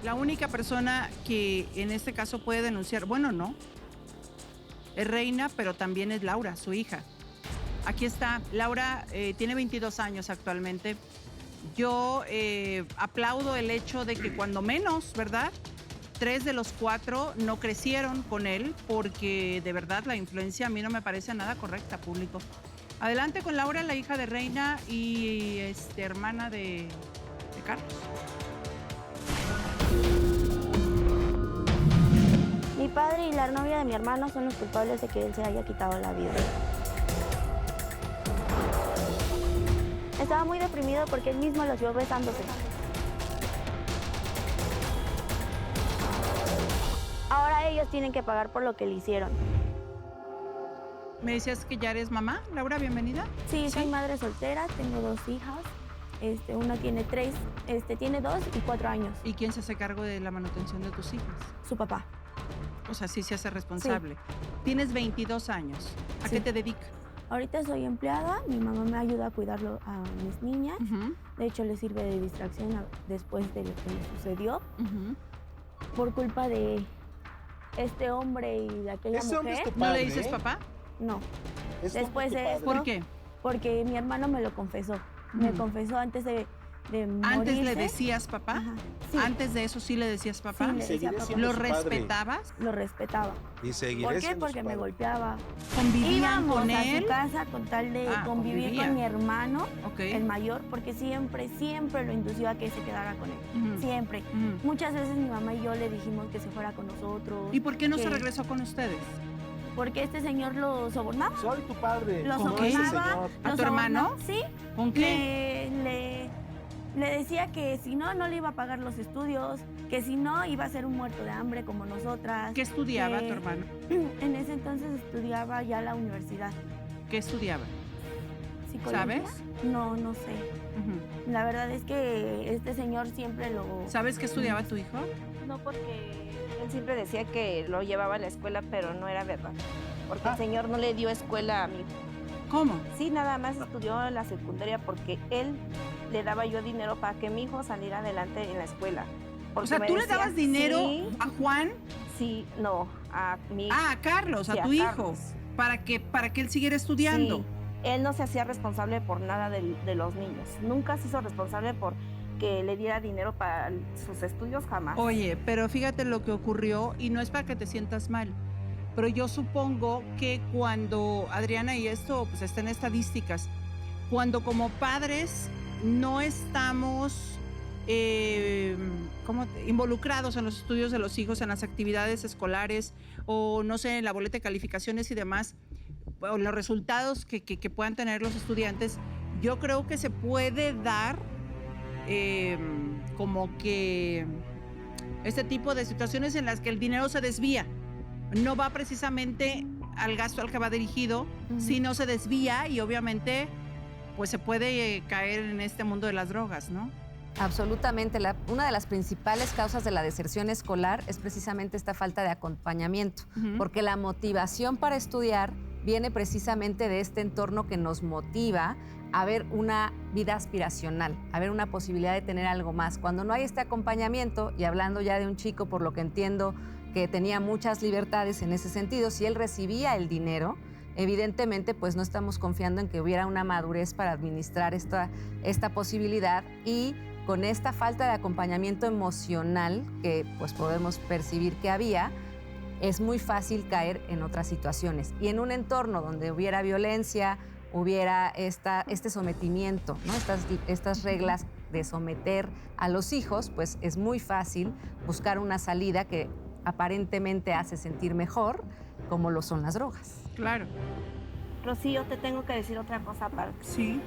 La única persona que en este caso puede denunciar, bueno, no, es Reina, pero también es Laura, su hija. Aquí está, Laura tiene 22 años actualmente. Yo aplaudo el hecho de que cuando menos, ¿verdad? 3 de los 4 no crecieron con él, porque de verdad la influencia a mí no me parece nada correcta, público. Adelante con Laura, la hija de Reina y hermana de Carlos. Mi padre y la novia de mi hermano son los culpables de que él se haya quitado la vida. Estaba muy deprimido porque él mismo los vio besándose. Ahora ellos tienen que pagar por lo que le hicieron. Me decías que ya eres mamá, Laura, bienvenida. Sí, soy madre soltera, tengo 2 hijas. Una tiene 2 y 4 años. ¿Y quién se hace cargo de la manutención de tus hijas? Su papá. O sea, sí se hace responsable. Sí. Tienes 22 años. ¿A qué te dedicas? Ahorita soy empleada, mi mamá me ayuda a cuidarlo a mis niñas. Uh-huh. De hecho, le sirve de distracción después de lo que me sucedió. Uh-huh. Por culpa de este hombre y de aquella ¿Ese hombre es mujer. tu padre? ¿No le dices papá? No. ¿Ese Después hombre de es tu esto, padre? ¿Por qué? porque mi hermano me lo confesó. Me confesó antes de morirse. ¿Antes le decías papá? Ajá, sí. Antes de eso sí le decías papá. Sí, le decía Seguiré papá. siendo ¿Lo su padre. respetabas? Lo respetaba. Y seguiré ¿Por qué? siendo Porque su me padre. golpeaba. ¿Convivían Íbamos con a él? su casa con tal de convivir convivía. con mi hermano, Ok. el mayor, porque siempre lo indució a que se quedara con él. Ujú. Siempre. Ujú. Muchas veces mi mamá y yo le dijimos que se fuera con nosotros. ¿Y por qué no se que- regresó con ustedes? Porque este señor lo sobornaba. Soy tu padre. Lo ¿Con no qué? ese sobornaba. señor. ¿A lo tu hermano? sobornaba, sí. ¿Con qué? Le decía que si no, no le iba a pagar los estudios, que si no, iba a ser un muerto de hambre como nosotras. ¿Qué estudiaba que- tu hermano? En ese entonces estudiaba ya la universidad. ¿Qué estudiaba? ¿Psicología? ¿Sabes? No, no sé. Ujú. La verdad es que este señor siempre lo... ¿Sabes qué estudiaba tu hijo? No, porque él siempre decía que lo llevaba a la escuela, pero no era verdad. Porque el señor no le dio escuela a mi hijo. ¿Cómo? Sí, nada más estudió en la secundaria porque él le daba yo dinero para que mi hijo saliera adelante en la escuela. O Porque sea, me ¿tú le decía, dabas dinero Sí, a Juan? sí, no, a mi Ah, a Carlos, sí, a a tu hijo. Carlos. Para que él siguiera estudiando. Sí, él no se hacía responsable por nada de los niños. Nunca se hizo responsable por que le diera dinero para sus estudios, jamás. Oye, pero fíjate lo que ocurrió y no es para que te sientas mal, pero yo supongo que cuando, Adriana, y esto pues está en estadísticas, cuando como padres no estamos involucrados en los estudios de los hijos, en las actividades escolares o no sé, en la boleta de calificaciones y demás, o los resultados que puedan tener los estudiantes, yo creo que se puede dar como que este tipo de situaciones en las que el dinero se desvía. No va precisamente al gasto al que va dirigido, sino se desvía y obviamente pues se puede caer en este mundo de las drogas, ¿no? Absolutamente. Una de las principales causas de la deserción escolar es precisamente esta falta de acompañamiento, porque la motivación para estudiar viene precisamente de este entorno que nos motiva a ver una vida aspiracional, a ver una posibilidad de tener algo más. Cuando no hay este acompañamiento, y hablando ya de un chico, por lo que entiendo, que tenía muchas libertades en ese sentido, si él recibía el dinero, evidentemente pues no estamos confiando en que hubiera una madurez para administrar esta posibilidad, y con esta falta de acompañamiento emocional que pues podemos percibir que había, es muy fácil caer en otras situaciones. Y en un entorno donde hubiera violencia, hubiera este sometimiento, ¿no? Estas reglas de someter a los hijos, pues es muy fácil buscar una salida que aparentemente hace sentir mejor, como lo son las drogas. Claro. Rocío, te tengo que decir otra cosa aparte. Sí.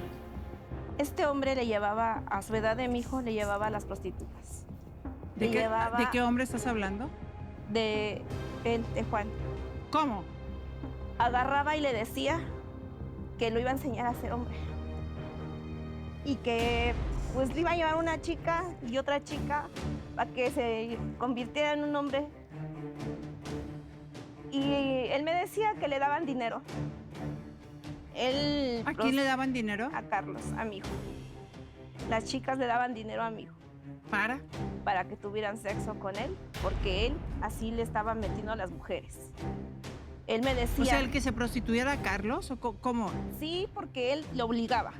Este hombre le llevaba, a su edad de mi hijo, le llevaba a las prostitutas. ¿De Le llevaba qué hombre estás hablando? de Juan. ¿Cómo? Agarraba y le decía que lo iba a enseñar a ser hombre. Y que pues le iba a llevar una chica y otra chica para que se convirtiera en un hombre. Y él me decía que le daban dinero. ¿A quién le daban dinero? A Carlos, a mi hijo. Las chicas le daban dinero a mi hijo. para que tuvieran sexo con él, porque él así le estaba metiendo a las mujeres. Él me decía... O sea, ¿el que se prostituyera a Carlos o cómo? Sí, porque él lo obligaba.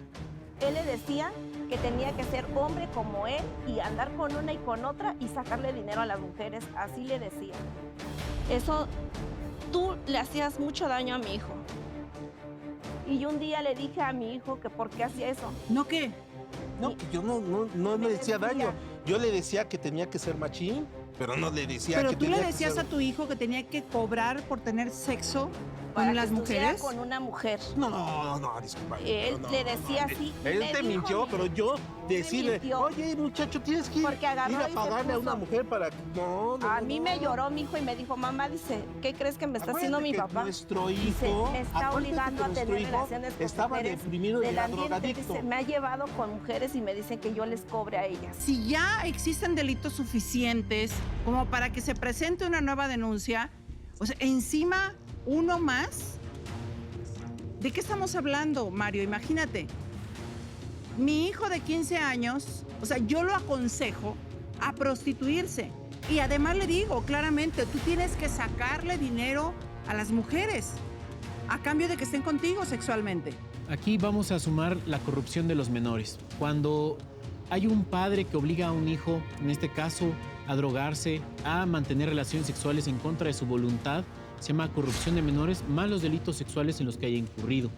Él le decía que tenía que ser hombre como él y andar con una y con otra y sacarle dinero a las mujeres, así le decía. Eso, tú le hacías mucho daño a mi hijo. Y yo un día le dije a mi hijo que por qué hacía eso. ¿No qué? No, yo no le decía daño. Yo le decía que tenía que ser machín, pero no le decía Pero que tú tenía le que decías ser... a tu hijo que tenía que cobrar por tener sexo para con que las estuviera mujeres. con una mujer. No, disculpa. Él le decía así. Él me te dijo, mintió, pero yo decirle, mintió. oye, muchacho, tienes que ir Porque agarró a y se pagarle a puso. una mujer para que... No. A mí me lloró mi hijo y me dijo, mamá, dice, ¿qué crees que me está haciendo mi Acuérdate que papá? Nuestro Dice, hijo, me está acuérdate obligando que a tener nuestro hijo relaciones con estaba mujeres deprimido y del era ambiente. drogadicto. Dice, me ha llevado con mujeres y me dicen que yo les cobre a ellas. Si ya existen delitos suficientes como para que se presente una nueva denuncia, o sea, encima uno más, ¿de qué estamos hablando, Mario? Imagínate, mi hijo de 15 años, o sea, yo lo aconsejo a prostituirse. Y además le digo claramente, tú tienes que sacarle dinero a las mujeres a cambio de que estén contigo sexualmente. Aquí vamos a sumar la corrupción de los menores. Cuando hay un padre que obliga a un hijo, en este caso, a drogarse, a mantener relaciones sexuales en contra de su voluntad, se llama corrupción de menores, más los delitos sexuales en los que haya incurrido.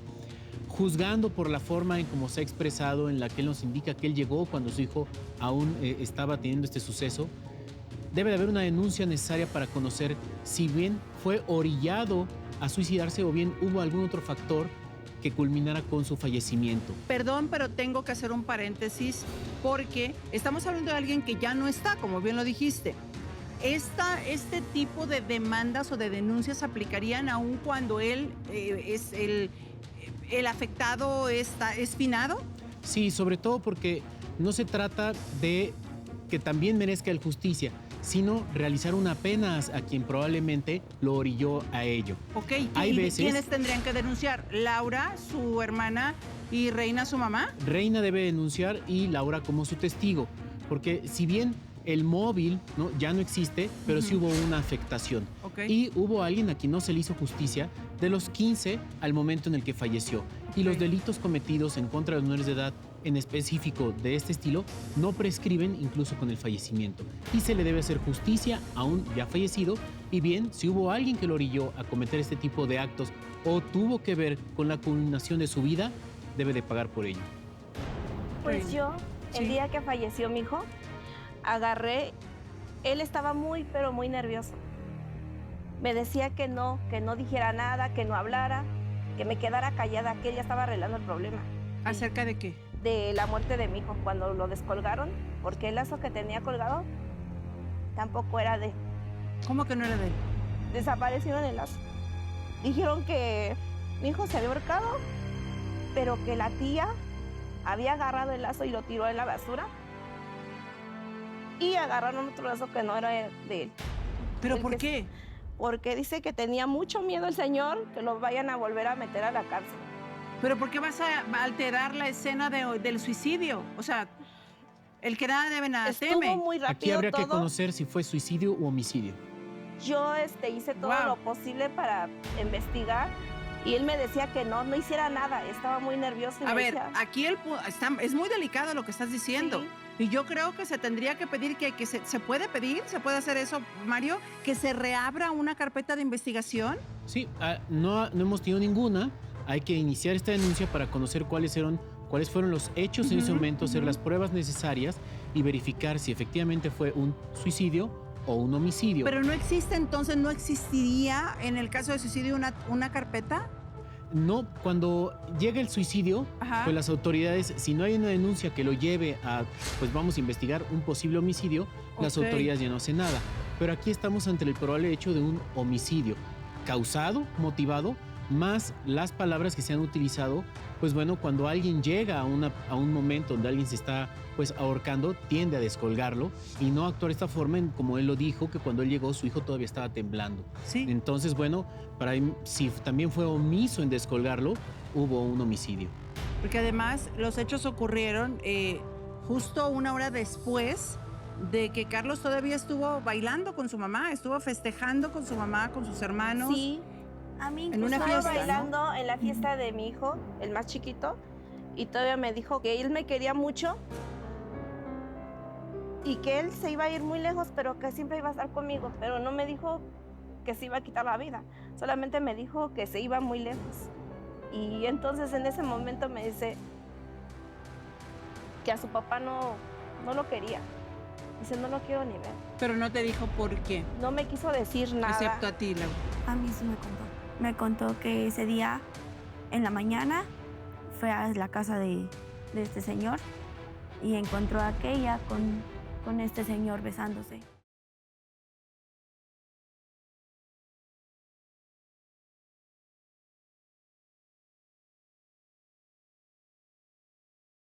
Juzgando por la forma en cómo se ha expresado, en la que él nos indica que él llegó cuando su hijo aún estaba teniendo este suceso, debe de haber una denuncia necesaria para conocer si bien fue orillado a suicidarse o bien hubo algún otro factor que culminara con su fallecimiento. Perdón, pero tengo que hacer un paréntesis porque estamos hablando de alguien que ya no está, como bien lo dijiste. Este tipo de demandas o de denuncias aplicarían aún cuando él es el afectado es finado. Sí, sobre todo porque no se trata de que también merezca el justicia, sino realizar una pena a quien probablemente lo orilló a ello. Ok, Hay ¿y veces... quiénes tendrían que denunciar? ¿Laura, su hermana, y Reina, su mamá? Reina debe denunciar y Laura como su testigo, porque si bien el móvil ya no existe, pero sí hubo una afectación. Okay. Y hubo alguien a quien no se le hizo justicia de los 15 al momento en el que falleció. Y los delitos cometidos en contra de los menores de edad, en específico de este estilo, no prescriben incluso con el fallecimiento. Y se le debe hacer justicia aún ya fallecido. Y bien, si hubo alguien que lo orilló a cometer este tipo de actos o tuvo que ver con la culminación de su vida, debe de pagar por ello. Pues yo, el Sí. día que falleció mi hijo, agarré, él estaba muy, pero muy nervioso. Me decía que no dijera nada, que no hablara, que me quedara callada, que él ya estaba arreglando el problema. ¿Acerca de qué? De la muerte de mi hijo, cuando lo descolgaron, porque el lazo que tenía colgado tampoco era de él. ¿Cómo que no era de él? Desaparecieron el lazo. Dijeron que mi hijo se había ahorcado, pero que la tía había agarrado el lazo y lo tiró en la basura. Y agarraron otro lazo que no era de él. ¿Pero El por que- qué? Porque dice que tenía mucho miedo el señor que lo vayan a volver a meter a la cárcel. ¿Pero por qué vas a alterar la escena del suicidio? O sea, el que nada debe, nada Estuvo teme. muy Aquí rápido habría que todo. conocer si fue suicidio u homicidio. Yo hice todo Wow. lo posible para investigar y él me decía que no hiciera nada. Estaba muy nervioso. Y A me ver, decía, aquí es muy delicado lo que estás diciendo. Sí. Y yo creo que se tendría que pedir se puede pedir, se puede hacer eso, Mario, que se reabra una carpeta de investigación. Sí, no hemos tenido ninguna. Hay que iniciar esta denuncia para conocer cuáles fueron los hechos en ese momento, hacer las pruebas necesarias y verificar si efectivamente fue un suicidio o un homicidio. Pero no existe, entonces no existiría en el caso de suicidio una carpeta. No, cuando llega el suicidio, Ajá. pues las autoridades, si no hay una denuncia que lo lleve a, pues vamos a investigar un posible homicidio, las Ok. autoridades ya no hacen nada. Pero aquí estamos ante el probable hecho de un homicidio causado, motivado, más las palabras que se han utilizado, pues bueno, cuando alguien llega a un momento donde alguien se está pues ahorcando, tiende a descolgarlo y no actuar de esta forma, como él lo dijo, que cuando él llegó su hijo todavía estaba temblando. Sí. Entonces, bueno, si también fue omiso en descolgarlo, hubo un homicidio. Porque además los hechos ocurrieron justo una hora después de que Carlos todavía estuvo bailando con su mamá, estuvo festejando con su mamá, con sus hermanos. Sí, A mí En una incluso- estaba fiesta, ¿no? bailando en la fiesta de mi hijo, el más chiquito, y todavía me dijo que él me quería mucho y que él se iba a ir muy lejos, pero que siempre iba a estar conmigo, pero no me dijo que se iba a quitar la vida, solamente me dijo que se iba muy lejos. Y entonces en ese momento me dice que a su papá no lo quería. Dice, no lo quiero ni ver. Pero no te dijo por qué, No me quiso decir nada. excepto a ti, Laura. A mí sí me contó. Me contó que ese día, en la mañana, fue a la casa de este señor y encontró a aquella con este señor besándose.